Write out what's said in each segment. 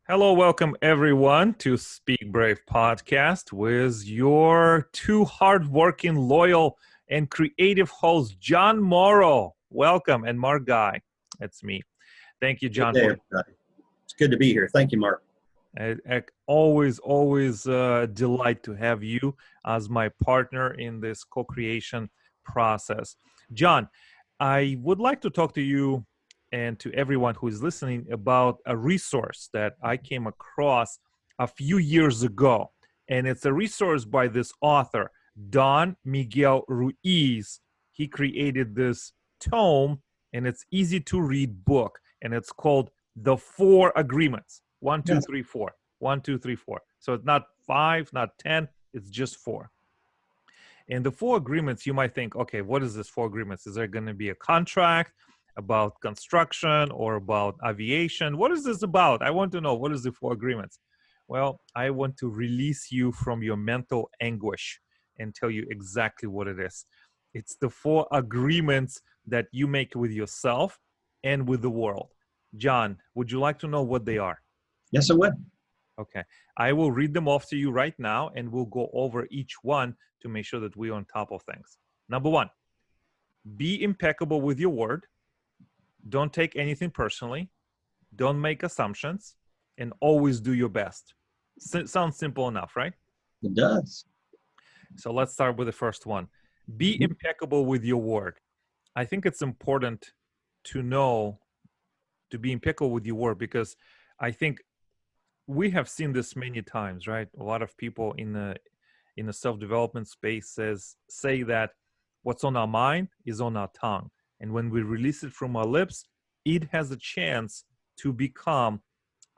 Hello, welcome everyone to Speak Brave podcast with your two hardworking, loyal, and creative hosts, John Morrow. Welcome, and Mark Guy. That's me. Thank you, Good John, day, for everybody. It's good to be here. Thank you, Mark. always delight to have you as my partner in this co-creation process. John, I would like to talk to you and to everyone who is listening about a resource that I came across a few years ago. And it's a resource by this author, Don Miguel Ruiz. He created this tome, and it's easy to read book, and it's called The Four Agreements. One, two, Yes. three, four. One, two, three, four. So it's not five, not 10, it's just four. And the four agreements, you might think, okay, what is this four agreements? Is there going to be a contract about construction or about aviation? What is this about? I want to know, what is the four agreements? Well, I want to release you from your mental anguish and tell you exactly what it is. It's the four agreements that you make with yourself and with the world. John, would you like to know what they are? Yes, I would. Okay. I will read them off to you right now, and we'll go over each one to make sure that we're on top of things. Number one, be impeccable with your word. Don't take anything personally. Don't make assumptions, and always do your best. Sounds simple enough, right? It does. So let's start with the first one. Be impeccable with your word. I think it's important to know to be impeccable with your word, because I think we have seen this many times, right? A lot of people in the self-development space say that what's on our mind is on our tongue, and when we release it from our lips, it has a chance to become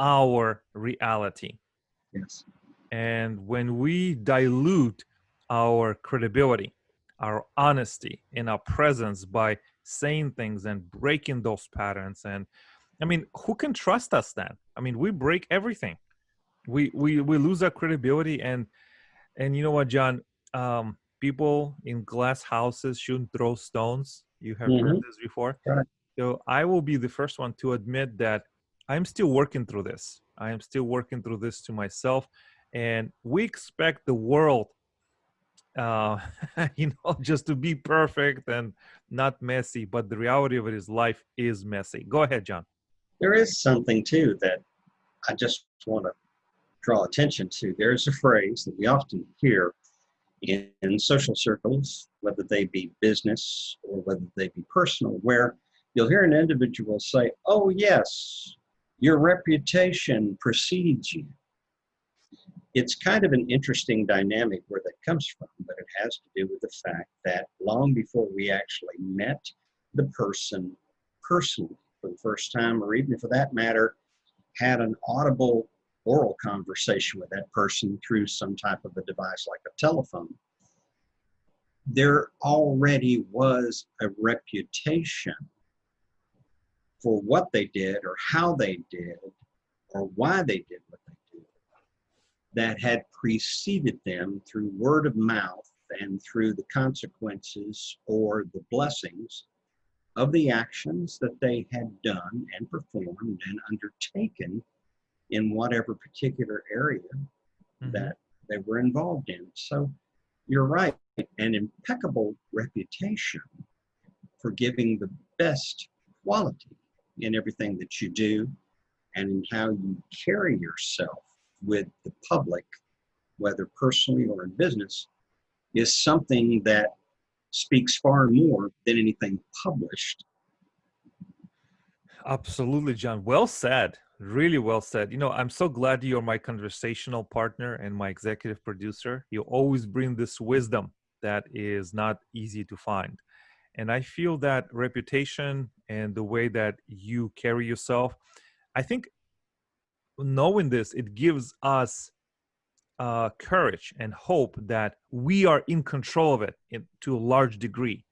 our reality. Yes. And when we dilute our credibility, our honesty, and our presence by saying things and breaking those patterns, and I mean, who can trust us then? I mean, we break everything. We lose our credibility, and you know what, John? People in glass houses shouldn't throw stones. You have heard Mm-hmm. this before. Right. So I will be the first one to admit that I'm still working through this. I am still working through this to myself, and we expect the world, uh, just to be perfect and not messy. But the reality of it is, life is messy. Go ahead, John. There is something, too, that I just want to draw attention to. There's a phrase that we often hear in social circles, whether they be business or whether they be personal, where you'll hear an individual say, "Oh, yes, your reputation precedes you." It's kind of an interesting dynamic where that comes from, but it has to do with the fact that long before we actually met the person personally for the first time, or even for that matter, had an audible oral conversation with that person through some type of a device like a telephone, there already was a reputation for what they did or how they did or why they did what they did that had preceded them through word of mouth and through the consequences or the blessings of the actions that they had done and performed and undertaken in whatever particular area Mm-hmm. that they were involved in. So you're right, an impeccable reputation for giving the best quality in everything that you do and in how you carry yourself with the public, whether personally or in business, is something that speaks far more than anything published. Absolutely, John. Well said. Really well said. I'm so glad you're my conversational partner and my executive producer. You always bring this wisdom that is not easy to find. And I feel that reputation and the way that you carry yourself, I think knowing this, it gives us courage and hope that we are in control of it to a large degree.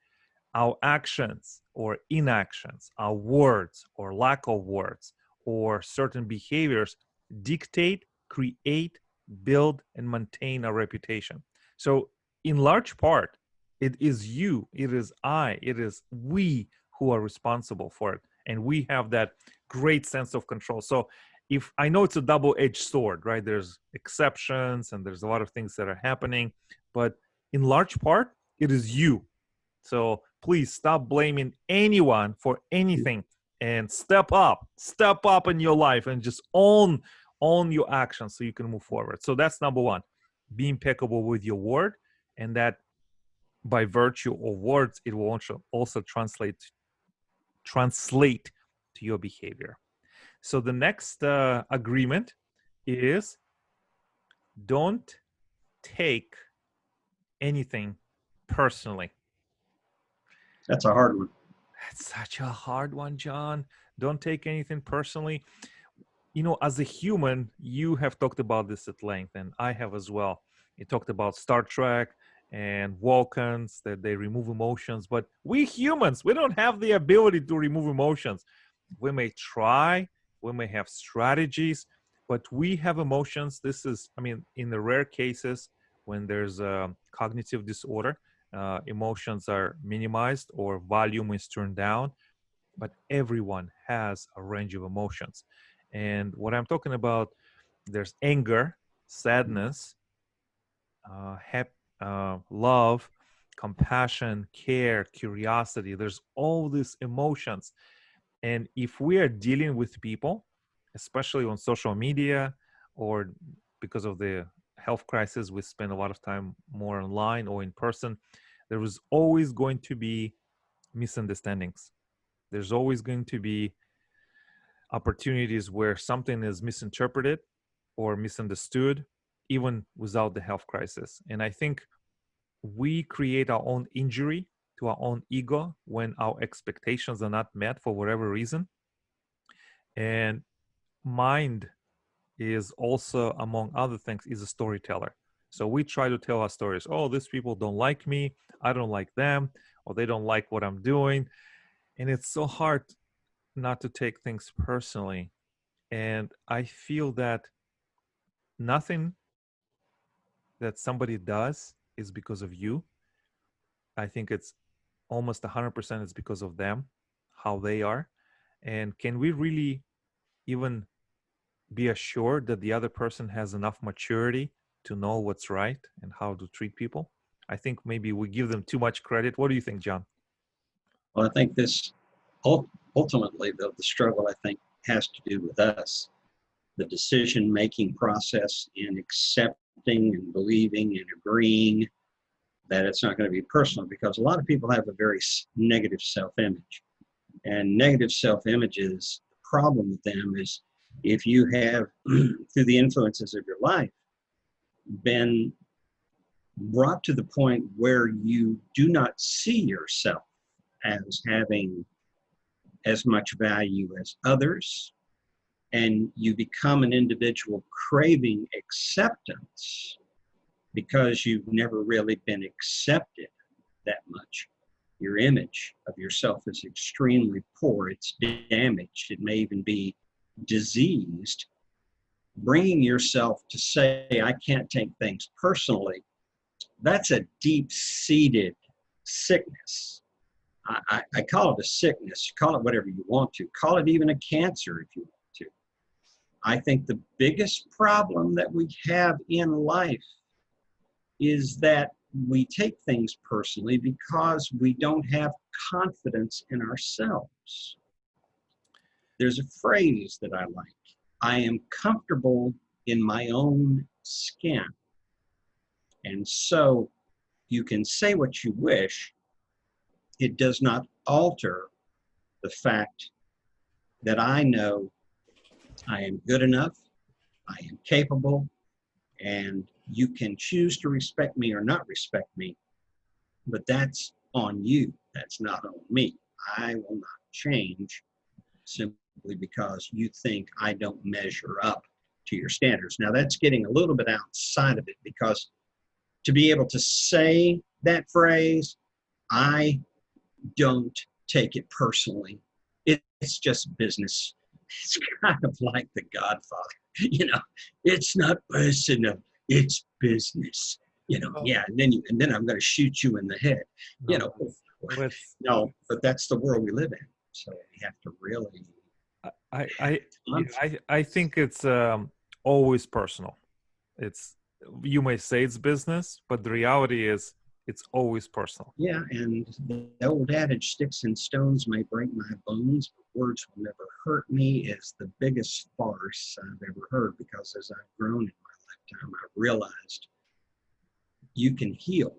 Our actions or inactions, our words or lack of words, or certain behaviors dictate, create, build, and maintain our reputation. So, in large part, it is you, it is I, it is we who are responsible for it. And we have that great sense of control. So, if I know it's a double-edged sword, right? There's exceptions and there's a lot of things that are happening, but in large part, it is you. So please stop blaming anyone for anything and step up in your life and just own your actions so you can move forward. So that's number one. Be impeccable with your word, and that by virtue of words, it will also translate to your behavior. So the next agreement is don't take anything personally. That's a hard one. That's such a hard one, John. Don't take anything personally. As a human, you have talked about this at length, and I have as well. You talked about Star Trek and Vulcans, that they remove emotions, but we humans, we don't have the ability to remove emotions. We may try, we may have strategies, but we have emotions. This is, in the rare cases when there's a cognitive disorder, emotions are minimized or volume is turned down, but everyone has a range of emotions. And what I'm talking about, there's anger, sadness, love, compassion, care, curiosity. There's all these emotions. And if we are dealing with people, especially on social media or because of the health crisis, we spend a lot of time more online or in person, there is always going to be misunderstandings. There's always going to be opportunities where something is misinterpreted or misunderstood, even without the health crisis. And I think we create our own injury to our own ego when our expectations are not met for whatever reason. And mind is also, among other things, is a storyteller. So we try to tell our stories. Oh, these people don't like me. I don't like them, or they don't like what I'm doing. And it's so hard not to take things personally. And I feel that nothing that somebody does is because of you. I think it's almost 100% it's because of them, how they are. And can we really even be assured that the other person has enough maturity to know what's right and how to treat people? I think maybe we give them too much credit. What do you think, John? Well, I think this ultimately, the struggle, I think, has to do with us, the decision-making process in accepting and believing and agreeing that it's not going to be personal, because a lot of people have a very negative self-image. And negative self-images, the problem with them is if you have, through the influences of your life, been brought to the point where you do not see yourself as having as much value as others, and you become an individual craving acceptance because you've never really been accepted that much. Your image of yourself is extremely poor. It's damaged. It may even be diseased. Bringing yourself to say, I can't take things personally, that's a deep-seated sickness. I call it a sickness. Call it whatever you want to. Call it even a cancer if you want to. I think the biggest problem that we have in life is that we take things personally because we don't have confidence in ourselves. There's a phrase that I like. I am comfortable in my own skin. And so you can say what you wish. It does not alter the fact that I know I am good enough, I am capable, and you can choose to respect me or not respect me, but that's on you. That's not on me. I will not change simply because you think I don't measure up to your standards. Now, that's getting a little bit outside of it, because to be able to say that phrase, I don't take it personally, it's just business. It's kind of like The Godfather, it's not personal, it's business. Oh, Yeah, and then I'm going to shoot you in the head. You no, know, let's no, but that's the world we live in. So we have to really I yeah, I'm, I think it's always personal. It's, you may say it's business, but the reality is it's always personal. yeah, and the old adage, sticks and stones may break my bones, but words will never hurt me, is the biggest farce I've ever heard, because as I've grown in my lifetime, I've realized you can heal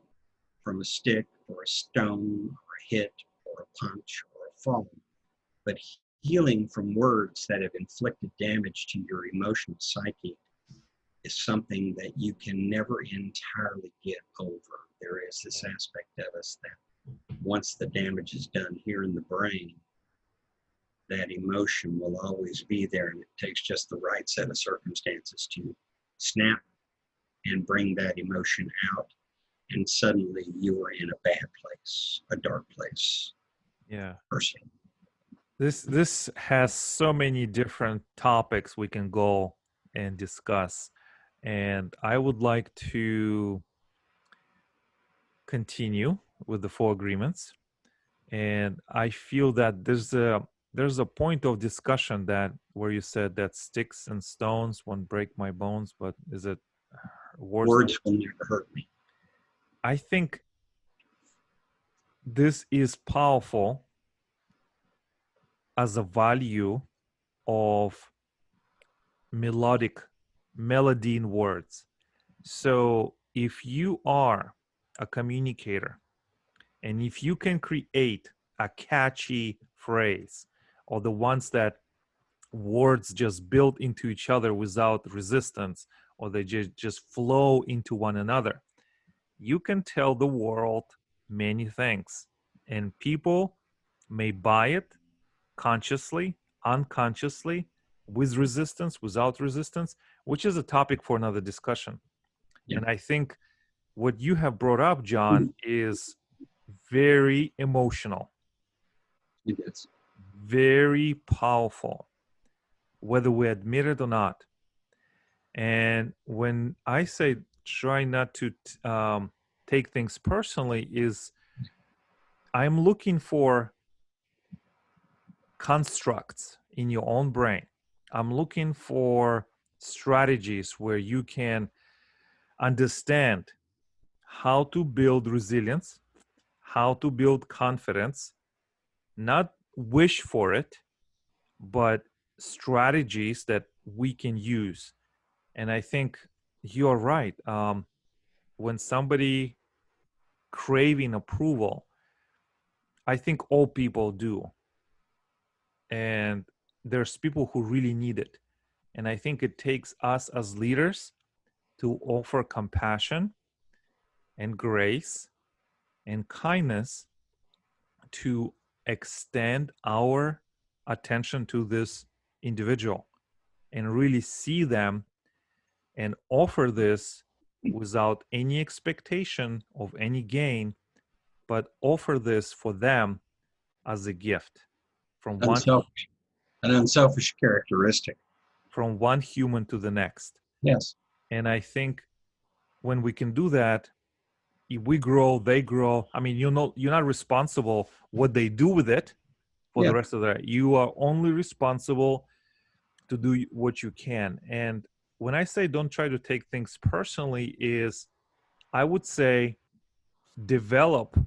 from a stick or a stone or a hit or a punch or a fall, but healing from words that have inflicted damage to your emotional psyche is something that you can never entirely get over. There is this aspect of us that once the damage is done here in the brain, that emotion will always be there, and it takes just the right set of circumstances to snap and bring that emotion out, and suddenly you are in a bad place, a dark place, Yeah. person. This has so many different topics we can go and discuss. And I would like to continue with the four agreements. And I feel that there's a point of discussion that where you said that sticks and stones won't break my bones, but is it words? Words will never hurt me. I think this is powerful as a value of melodic melody in words. So if you are a communicator and if you can create a catchy phrase, or the ones that words just build into each other without resistance, or they just flow into one another, you can tell the world many things, and people may buy it consciously, unconsciously, with resistance, without resistance, which is a topic for another discussion. Yeah, And I think what you have brought up, John, is very emotional, it is. very powerful, whether we admit it or not. And when I say try not to take things personally, is I'm looking for constructs in your own brain. I'm looking for strategies where you can understand how to build resilience, how to build confidence, not wish for it, but strategies that we can use. And I think you're right. When somebody craving approval, I think all people do. And there's people who really need it. And I think it takes us as leaders to offer compassion and grace and kindness to extend our attention to this individual and really see them and offer this without any expectation of any gain, but offer this for them as a gift from one Unselfish, an unselfish characteristic. from one human to the next. Yes. And I think when we can do that, if we grow, they grow. I mean, you're not responsible what they do with it for the Yeah. rest of their. You are only responsible to do what you can. And when I say don't try to take things personally, is I would say develop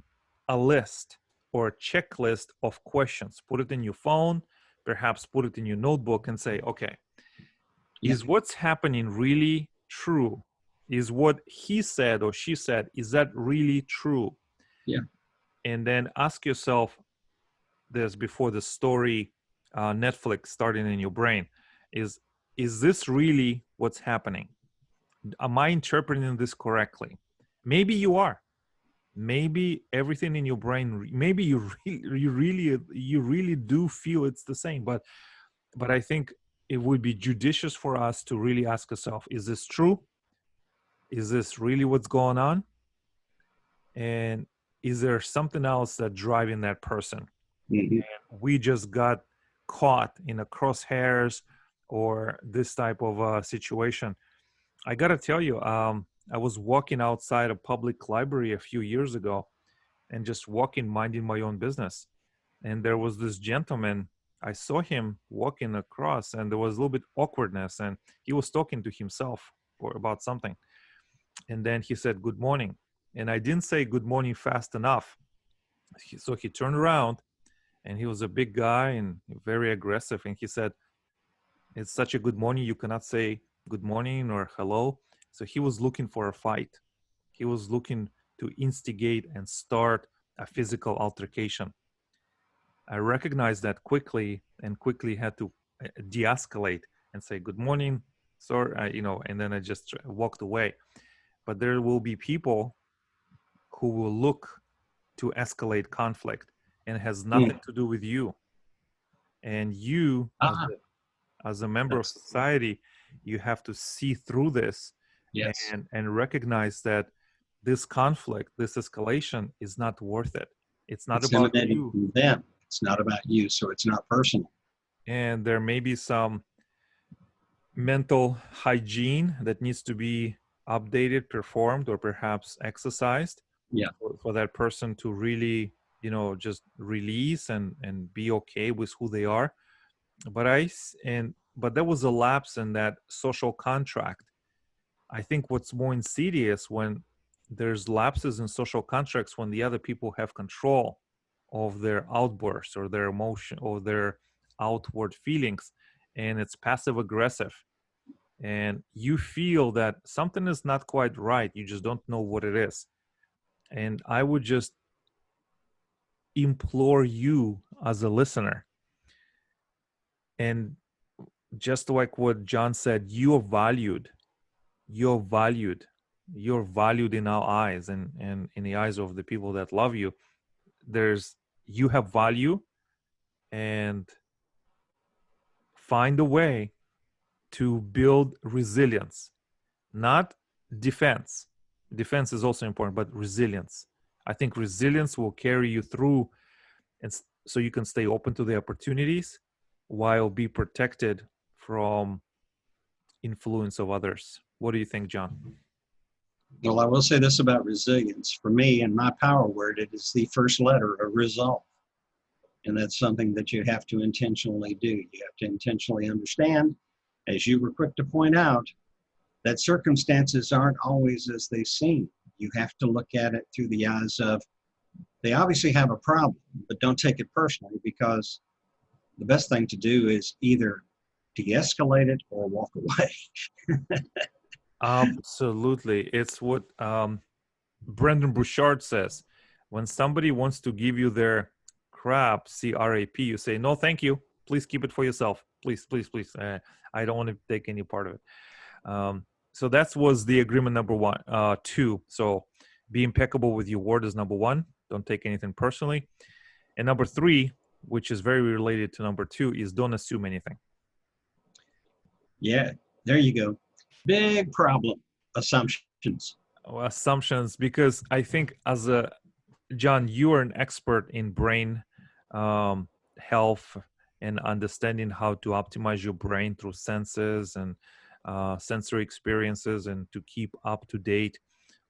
a list or a checklist of questions. Put it in your phone, perhaps put it in your notebook and say, okay, Yeah. is what's happening really true? Is what he said or she said, is that really true? Yeah. And then ask yourself this before the story Netflix starting in your brain is this really what's happening? Am I interpreting this correctly? Maybe you are. Maybe everything in your brain, maybe you really do feel it's the same, but I think it would be judicious for us to really ask ourselves, is this true? Is this really what's going on? And is there something else that's driving that person? Hmm. We just got caught in a crosshairs or this type of situation. I gotta tell you, I was walking outside a public library a few years ago and just walking, minding my own business. And there was this gentleman I saw him walking across, and there was a little bit awkwardness, and he was talking to himself or about something. And then he said, "Good morning." And I didn't say good morning fast enough. So he turned around, and he was a big guy and very aggressive. And he said, "It's such a good morning. You cannot say good morning or hello." So he was looking for a fight. He was looking to instigate and start a physical altercation. I recognized that quickly and quickly had to de-escalate and say good morning, sorry, and then I just walked away. But there will be people who will look to escalate conflict, and it has Mm. nothing to do with you. And you, Ah, as a member of that's society, you have to see through this yes. and recognize that this conflict, this escalation is not worth it. It's not It's about emanating you. from them. It's not about you, so it's not personal. And there may be some mental hygiene that needs to be updated, performed, or perhaps exercised Yeah. for that person to really, just release and be okay with who they are. But there was a lapse in that social contract. I think what's more insidious when there's lapses in social contracts when the other people have control of their outbursts or their emotion or their outward feelings, and it's passive aggressive, and you feel that something is not quite right, you just don't know what it is. And I would just implore you as a listener, and just like what John said, you're valued. You're valued. You're valued in our eyes and in the eyes of the people that love you. You have value, and find a way to build resilience, not defense. Defense is also important, but resilience. I think resilience will carry you through, and so you can stay open to the opportunities while be protected from influence of others. What do you think, John? Well, I will say this about resilience. For me, and my power word, it is the first letter of resolve. And that's something that you have to intentionally do. You have to intentionally understand, as you were quick to point out, that circumstances aren't always as they seem. You have to look at it through the eyes of, they obviously have a problem, but don't take it personally, because the best thing to do is either de-escalate it or walk away. Absolutely. It's what Brendan Bouchard says. When somebody wants to give you their crap, CRAP, you say, no, thank you. Please keep it for yourself. Please, please, please. I don't want to take any part of it. So that was the agreement number one. Two, so be impeccable with your word is number one. Don't take anything personally. And number three, which is very related to number two, is don't assume anything. Yeah, there you go. Big problem. Assumptions. Assumptions, because I think John, you are an expert in brain health and understanding how to optimize your brain through senses and sensory experiences, and to keep up to date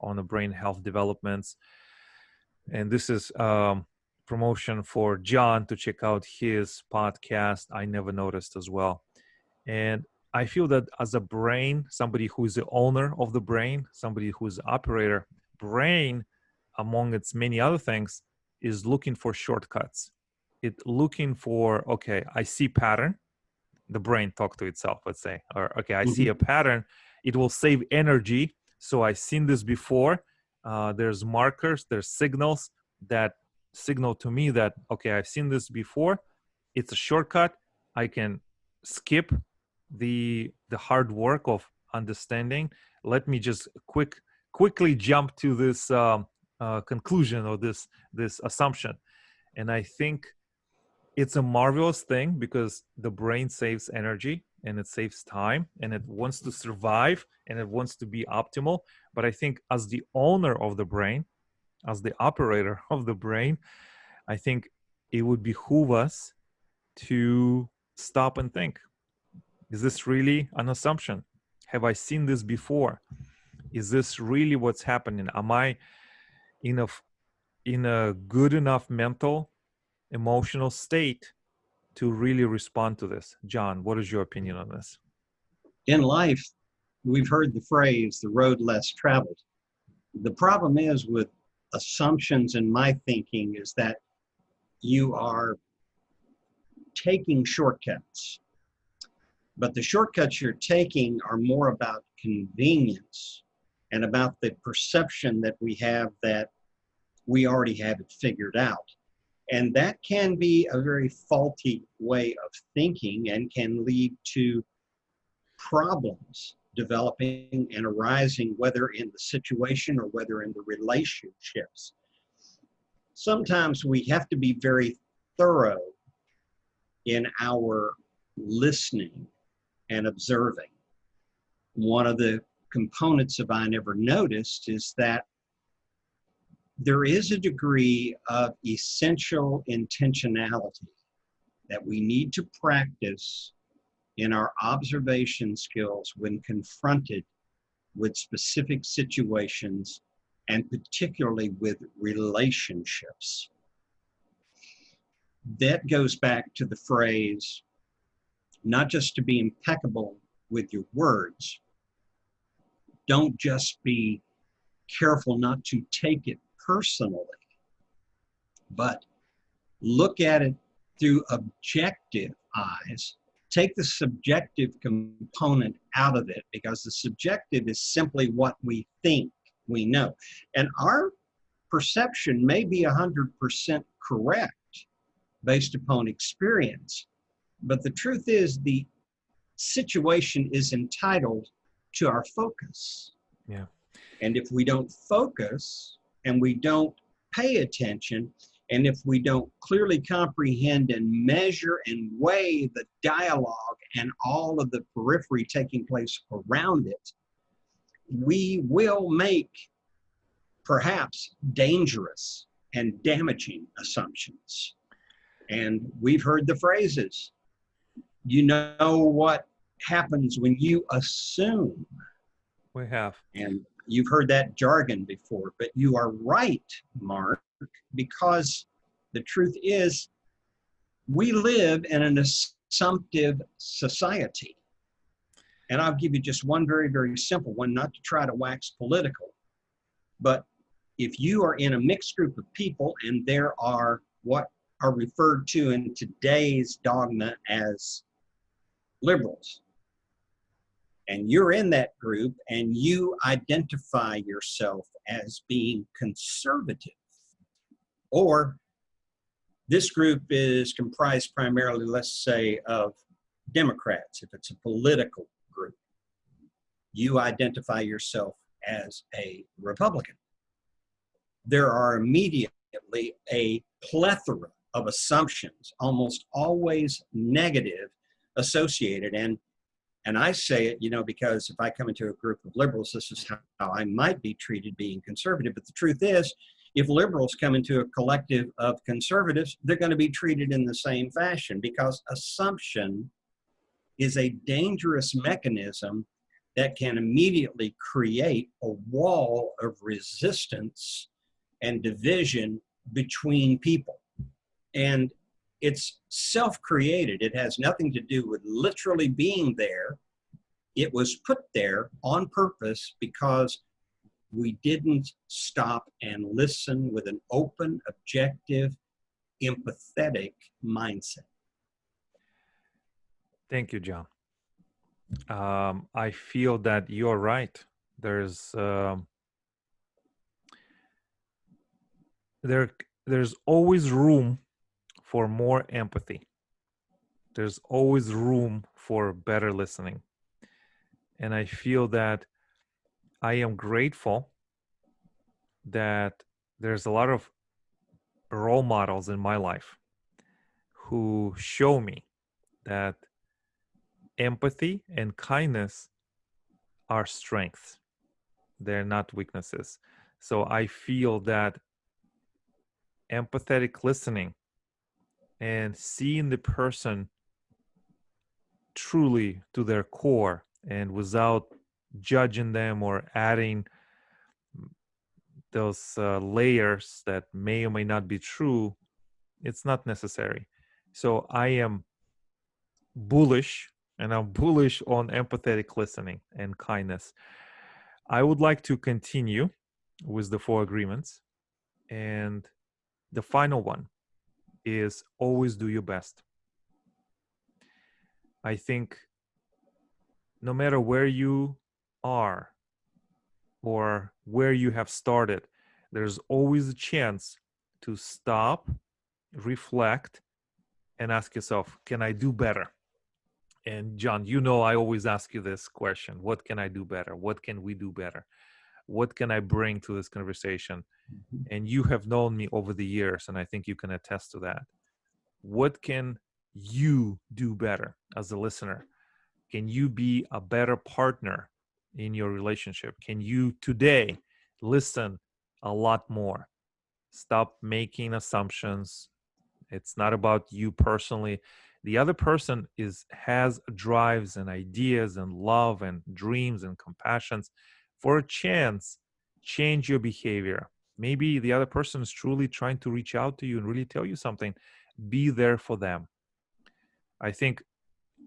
on the brain health developments. And this is promotion for John to check out his podcast, I Never Noticed, as well. And I feel that as a brain, somebody who is the owner of the brain, somebody who is the operator, brain, among its many other things, is looking for shortcuts. It looking for, okay, I see pattern. The brain talk to itself, let's say, or okay, I see Mhm. a pattern. It will save energy. So I've seen this before. There's markers, there's signals that signal to me that, okay, I've seen this before. It's a shortcut. I can skip the hard work of understanding. Let me just quickly jump to this conclusion, or this assumption. And I think it's a marvelous thing, because the brain saves energy and it saves time, and it wants to survive and it wants to be optimal. But I think as the owner of the brain, as the operator of the brain, I think it would behoove us to stop and think, is this really an assumption? Have I seen this before? Is this really what's happening? Am I in a good enough mental, emotional state to really respond to this? John, what is your opinion on this? In life, we've heard the phrase, the road less traveled. The problem is with assumptions in my thinking is that you are taking shortcuts, but the shortcuts you're taking are more about convenience and about the perception that we have that we already have it figured out. And that can be a very faulty way of thinking and can lead to problems developing and arising, whether in the situation or whether in the relationships. Sometimes we have to be very thorough in our listening and observing. One of the components of I Never Noticed is that there is a degree of essential intentionality that we need to practice in our observation skills when confronted with specific situations and particularly with relationships. That goes back to the phrase, not just to be impeccable with your words, don't just be careful not to take it personally, but look at it through objective eyes. Take the subjective component out of it, because the subjective is simply what we think we know. And our perception may be 100% correct based upon experience, but the truth is the situation is entitled to our focus. Yeah. And if we don't focus and we don't pay attention, and if we don't clearly comprehend and measure and weigh the dialogue and all of the periphery taking place around it, we will make perhaps dangerous and damaging assumptions. And we've heard the phrases, you know what happens when you assume. We have. And you've heard that jargon before, but you are right, Mark, because the truth is we live in an assumptive society. And I'll give you just one very, very simple one, not to try to wax political, but if you are in a mixed group of people and there are what are referred to in today's dogma as liberals, and you're in that group and you identify yourself as being conservative, or this group is comprised primarily, let's say, of Democrats, if it's a political group, you identify yourself as a Republican. There are immediately a plethora of assumptions, almost always negative, associated. And I say it, because if I come into a group of liberals, this is how I might be treated being conservative. But the truth is, if liberals come into a collective of conservatives, they're going to be treated in the same fashion, because assumption is a dangerous mechanism that can immediately create a wall of resistance and division between people. And it's self-created. It has nothing to do with literally being there. It was put there on purpose because we didn't stop and listen with an open, objective, empathetic mindset. Thank you, John. I feel that you're right. There's always room for more empathy. There's always room for better listening. And I feel that I am grateful that there's a lot of role models in my life who show me that empathy and kindness are strengths. They're not weaknesses. So I feel that empathetic listening and seeing the person truly to their core and without judging them or adding those layers that may or may not be true, it's not necessary. So I am bullish, and I'm bullish on empathetic listening and kindness. I would like to continue with the four agreements. And the final one is always do your best. I think no matter where you are or where you have started, there's always a chance to stop, reflect, and ask yourself, can I do better? And John, you know, I always ask you this question: what can I do better? What can we do better? What can I bring to this conversation? Mhm. And you have known me over the years, and I think you can attest to that. What can you do better as a listener? Can you be a better partner in your relationship? Can you today listen a lot more? Stop making assumptions. It's not about you personally. The other person is has drives and ideas and love and dreams and compassions. For a chance, change your behavior. Maybe the other person is truly trying to reach out to you and really tell you something. Be there for them. I think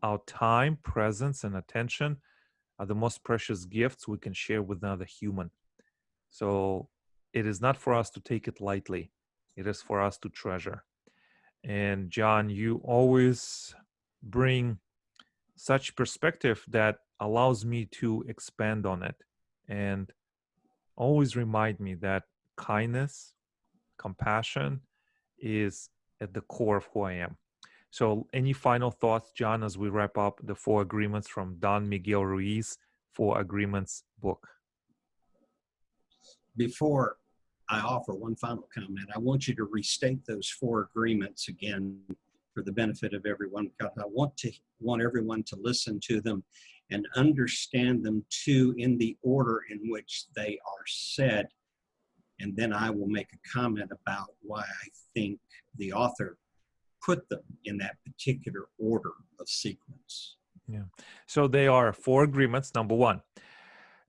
our time, presence, and attention are the most precious gifts we can share with another human. So it is not for us to take it lightly, it is for us to treasure. And John, you always bring such perspective that allows me to expand on it and always remind me that kindness, compassion is at the core of who I am. So, any final thoughts, John, as we wrap up the four agreements from Don Miguel Ruiz, Four Agreements book? Before I offer one final comment, I want you to restate those four agreements again for the benefit of everyone, because I want everyone to listen to them and understand them too in the order in which they are said. And then I will make a comment about why I think the author put them in that particular order of sequence. Yeah. So they are four agreements. Number one,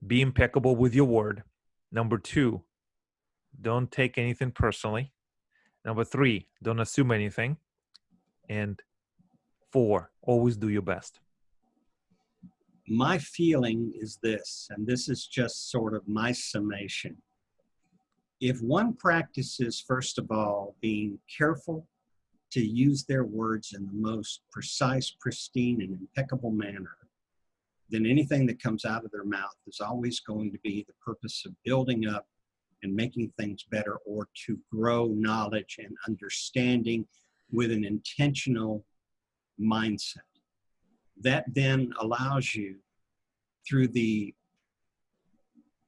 be impeccable with your word. Number two, don't take anything personally. Number three, don't assume anything. And four, always do your best. My feeling is this, and this is just sort of my summation. If one practices, first of all, being careful to use their words in the most precise, pristine, and impeccable manner, then anything that comes out of their mouth is always going to be the purpose of building up and making things better, or to grow knowledge and understanding with an intentional mindset. That then allows you, through the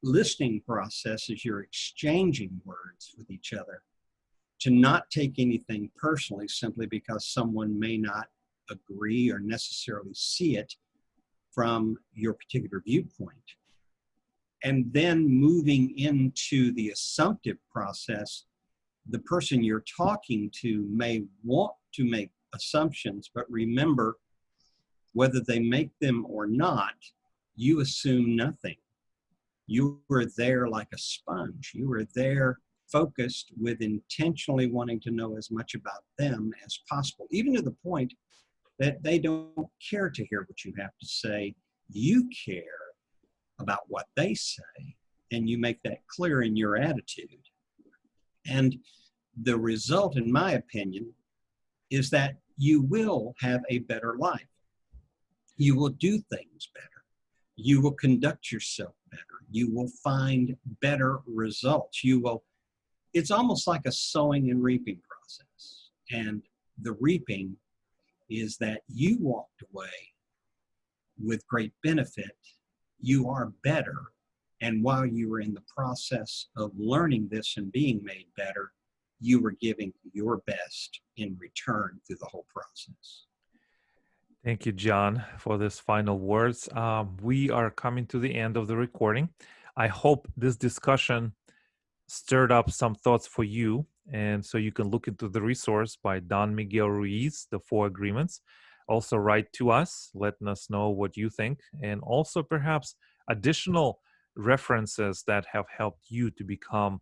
listening process as you're exchanging words with each other, to not take anything personally simply because someone may not agree or necessarily see it from your particular viewpoint. And then moving into the assumptive process, the person you're talking to may want to make assumptions, but remember, whether they make them or not, you assume nothing. You were there like a sponge. You were there focused with intentionally wanting to know as much about them as possible, even to the point that they don't care to hear what you have to say. You care about what they say, and you make that clear in your attitude. And the result, in my opinion, is that you will have a better life. You will do things better. You will conduct yourself better. You will find better results. It's almost like a sowing and reaping process. And the reaping is that you walked away with great benefit. You are better. And while you were in the process of learning this and being made better, you were giving your best in return through the whole process. Thank you, John, for this final words. We are coming to the end of the recording. I hope this discussion stirred up some thoughts for you. And so you can look into the resource by Don Miguel Ruiz, The Four Agreements. Also, write to us, letting us know what you think, and also perhaps additional references that have helped you to become,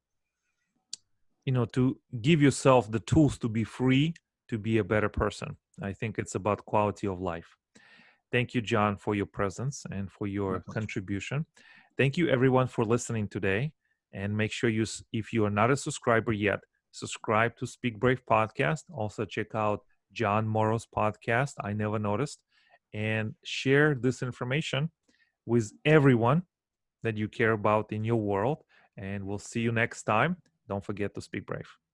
to give yourself the tools to be free, to be a better person. I think it's about quality of life. Thank you, John, for your presence and for My your pleasure. contribution. Thank you, everyone, for listening today. And make sure if you are not a subscriber yet, subscribe to Speak Brave podcast. Also, check out John Morrow's podcast, I Never Noticed, and share this information with everyone that you care about in your world. And we'll see you next time. Don't forget to speak brave.